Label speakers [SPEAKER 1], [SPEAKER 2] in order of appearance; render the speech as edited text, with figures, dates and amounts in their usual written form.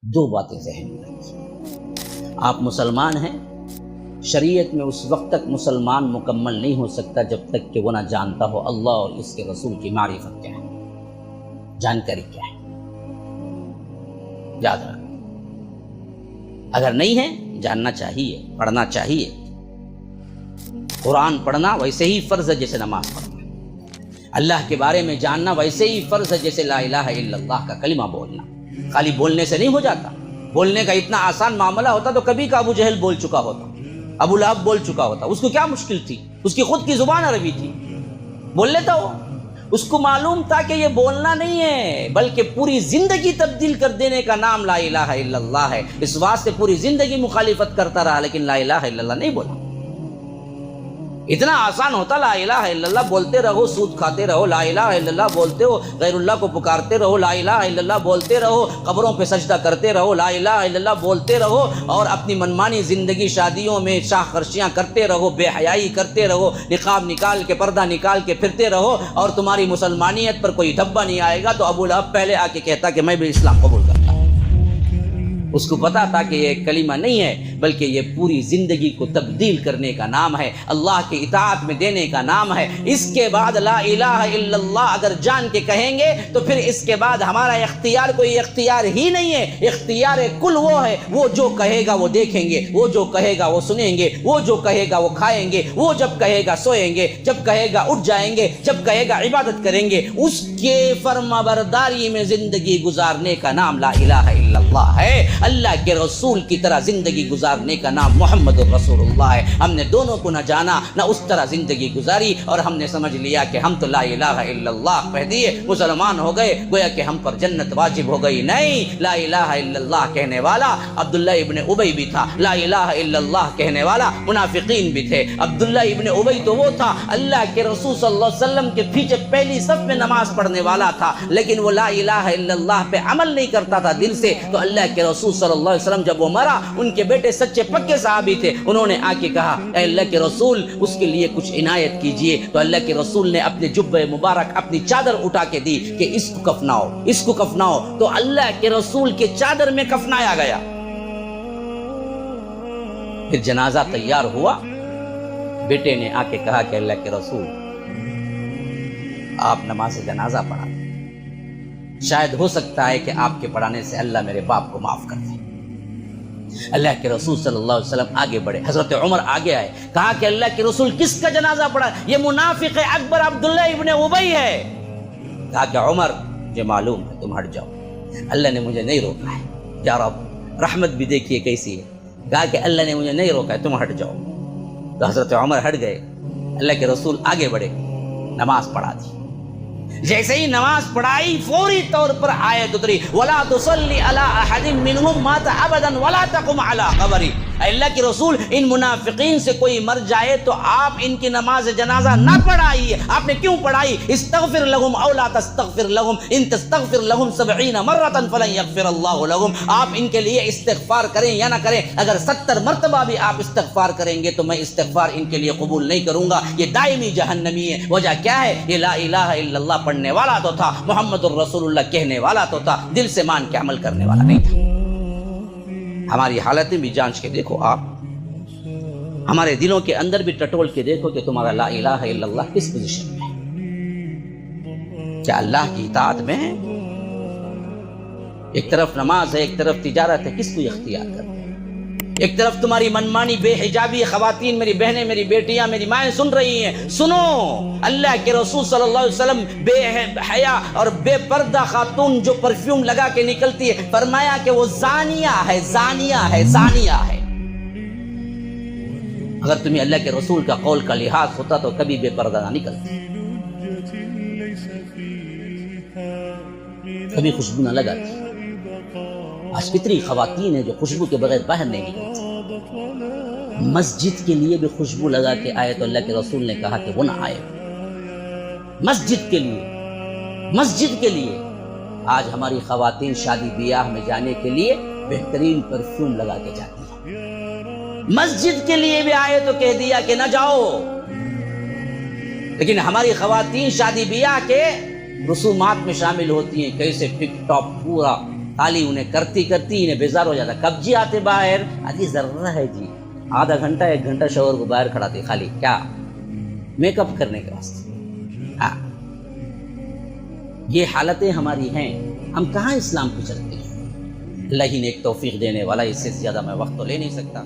[SPEAKER 1] دو باتیں ذہن میں رکھیے، آپ مسلمان ہیں، شریعت میں اس وقت تک مسلمان مکمل نہیں ہو سکتا جب تک کہ وہ نہ جانتا ہو اللہ اور اس کے رسول کی معرفت کیا ہے، جانکاری کیا ہے، یاد رکھیں۔ اگر نہیں ہے جاننا چاہیے، پڑھنا چاہیے۔ قرآن پڑھنا ویسے ہی فرض ہے جیسے نماز پڑھنا، اللہ کے بارے میں جاننا ویسے ہی فرض ہے جیسے لا الہ الا اللہ کا کلمہ بولنا۔ خالی بولنے سے نہیں ہو جاتا، بولنے کا اتنا آسان معاملہ ہوتا تو کبھی کا ابو جہل بول چکا ہوتا، ابو لہب بول چکا ہوتا، اس کو کیا مشکل تھی، اس کی خود کی زبان عربی تھی، بول لیتا وہ۔ اس کو معلوم تھا کہ یہ بولنا نہیں ہے بلکہ پوری زندگی تبدیل کر دینے کا نام لا الہ الا اللہ ہے، اس واسطے پوری زندگی مخالفت کرتا رہا لیکن لا الہ الا اللہ نہیں بولا۔ اتنا آسان ہوتا لا الہ الا اللہ بولتے رہو، سود کھاتے رہو، لا الہ الا اللہ بولتے ہو، غیر اللہ کو پکارتے رہو، لا الہ الا اللہ بولتے رہو، قبروں پہ سجدہ کرتے رہو، لا الہ الا اللہ بولتے رہو، اور اپنی منمانی زندگی شادیوں میں شاہ خرچیاں کرتے رہو، بے حیائی کرتے رہو، نقاب نکال کے پردہ نکال کے پھرتے رہو، اور تمہاری مسلمانیت پر کوئی دھبا نہیں آئے گا تو ابو لہب پہلے آ کے کہتا کہ میں بھی اسلام قبول کرتا۔ اس کو پتا تھا کہ یہ کلمہ نہیں ہے بلکہ یہ پوری زندگی کو تبدیل کرنے کا نام ہے، اللہ کی اطاعت میں دینے کا نام ہے۔ اس کے بعد لا الہ الا اللہ اگر جان کے کہیں گے تو پھر اس کے بعد ہمارا اختیار کوئی اختیار ہی نہیں ہے، اختیار کل وہ ہے، وہ جو کہے گا وہ دیکھیں گے، وہ جو کہے گا وہ سنیں گے، وہ جو کہے گا وہ کھائیں گے، وہ جب کہے گا سوئیں گے، جب کہے گا اٹھ جائیں گے، جب کہے گا عبادت کریں گے۔ اس کے فرمانبرداری میں زندگی گزارنے کا نام لا الہ الا اللہ ہے، اللہ کے رسول کی طرح زندگی گزارنے کا نام محمد الرسول اللہ ہے۔ ہم نے دونوں کو نہ جانا نہ اس طرح زندگی گزاری، اور ہم نے سمجھ لیا کہ ہم تو لا الہ الا اللہ کہہ دیے مسلمان ہو گئے، گویا کہ ہم پر جنت واجب ہو گئی۔ نہیں، لا الہ الا اللہ کہنے والا عبداللہ ابن ابی بھی تھا، لا الہ الا اللہ کہنے والا منافقین بھی تھے۔ عبداللہ ابن ابی تو وہ تھا اللہ کے رسول صلی اللہ علیہ وسلم کے پیچھے پہلی صف میں نماز پڑھنے والا تھا، لیکن وہ لا الہ الا اللہ پہ عمل نہیں کرتا تھا دل سے۔ تو اللہ کے رسول صلی اللہ علیہ وسلم جب وہ مرا، ان کے بیٹے سچے پکے صحابی تھے، انہوں نے آ کے کہا اے اللہ کے رسول اس کے لیے کچھ عنایت کیجئے۔ تو اللہ کے رسول نے اپنے جبہ مبارک اپنی چادر اٹھا کے دی کہ اس کو کفناؤ، اس کو کفناؤ۔ تو اللہ کے رسول کے چادر میں کفنایا گیا۔ پھر جنازہ تیار ہوا، بیٹے نے آ کے کہا کہ اللہ کے رسول آپ نماز جنازہ پڑھا، شاید ہو سکتا ہے کہ آپ کے پڑھانے سے اللہ میرے باپ کو معاف کر دے۔ اللہ کے رسول صلی اللہ علیہ وسلم آگے بڑھے، حضرت عمر آگے آئے، کہا کہ اللہ کے رسول کس کا جنازہ پڑھا؟ یہ منافق اکبر عبداللہ ابن ابی ہے۔ کہا کہ عمر مجھے معلوم ہے، تم ہٹ جاؤ، اللہ نے مجھے نہیں روکا ہے۔ یا رب رحمت بھی دیکھیے کیسی ہے۔ کہا کہ اللہ نے مجھے نہیں روکا ہے، تم ہٹ جاؤ۔ تو حضرت عمر ہٹ گئے، اللہ کے رسول آگے بڑھے، نماز پڑھا دی۔ جیسے ہی نماز پڑھائی فوری طور پر آیت اتری وَلَا تُصَلِّ عَلَىٰ أَحَدٍ مِّنْهُمْ مَاتَ أَبَدًا وَلَا تَقُمْ عَلَىٰ قَبْرِهِ۔ اللہ کے رسول ان منافقین سے کوئی مر جائے تو آپ ان کی نماز جنازہ نہ پڑھائیے۔ آپ نے کیوں پڑھائی؟ استغفر لهم او لا تستغفر لهم ان تستغفر لهم 70 مرة فلن يغفر الله لهم۔ آپ ان کے لیے استغفار کریں یا نہ کریں، اگر 70 مرتبہ بھی آپ استغفار کریں گے تو میں استغفار ان کے لیے قبول نہیں کروں گا، یہ دائمی جہنمی ہے۔ وجہ کیا ہے؟ یہ لا الہ الا اللہ پڑھنے والا تو تھا، محمد الرسول اللہ کہنے والا تو تھا، دل سے مان کے عمل کرنے والا نہیں تھا۔ ہماری حالتیں بھی جانچ کے دیکھو، آپ ہمارے دلوں کے اندر بھی ٹٹول کے دیکھو کہ تمہارا لا الہ الا اللہ کس پوزیشن میں ہے؟ کیا اللہ کی اطاعت میں ہے؟ ایک طرف نماز ہے، ایک طرف تجارت ہے، کس کو اختیار کرتے ہیں؟ ایک طرف تمہاری منمانی بے حجابی خواتین، میری بہنیں، میری بیٹیاں، میری مائیں سن رہی ہیں، سنو، اللہ کے رسول صلی اللہ علیہ وسلم بے حیا اور بے پردہ خاتون جو پرفیوم لگا کے نکلتی ہے، فرمایا کہ وہ زانیہ ہے، زانیہ ہے، زانیہ ہے۔ اگر تمہیں اللہ کے رسول کا قول کا لحاظ ہوتا تو کبھی بے پردہ نہ نکلتی، کبھی خوشبو نہ لگاتی۔ آج کتنی خواتین ہیں جو خوشبو کے بغیر باہر نہیں نکلتی، مسجد کے لیے بھی خوشبو لگا کے آئے تو اللہ کے رسول نے کہا کہ وہ نہ آئے۔ مسجد کے لیے، مسجد کے لیے آج ہماری خواتین شادی بیاہ میں جانے کے لیے بہترین پرفیوم لگا کے جاتی ہیں، مسجد کے لیے بھی آئے تو کہہ دیا کہ نہ جاؤ۔ لیکن ہماری خواتین شادی بیاہ کے رسومات میں شامل ہوتی ہیں، کیسے ٹک ٹاپ پورا خالی انہیں کرتی کرتی انہیں بیزار ہو جاتا. کب جی آتے باہر؟ آدھی ذرہ ہے جی، آدھا گھنٹہ 1 گھنٹہ شوہر کو باہر کھڑاتے خالی کیا میک اپ کرنے کے واسطے. ہاں یہ حالتیں ہماری ہیں، ہم کہاں اسلام کو چلتے ہیں. اللہ ہی نے ایک توفیق دینے والا، اس سے زیادہ میں وقت تو لے نہیں سکتا.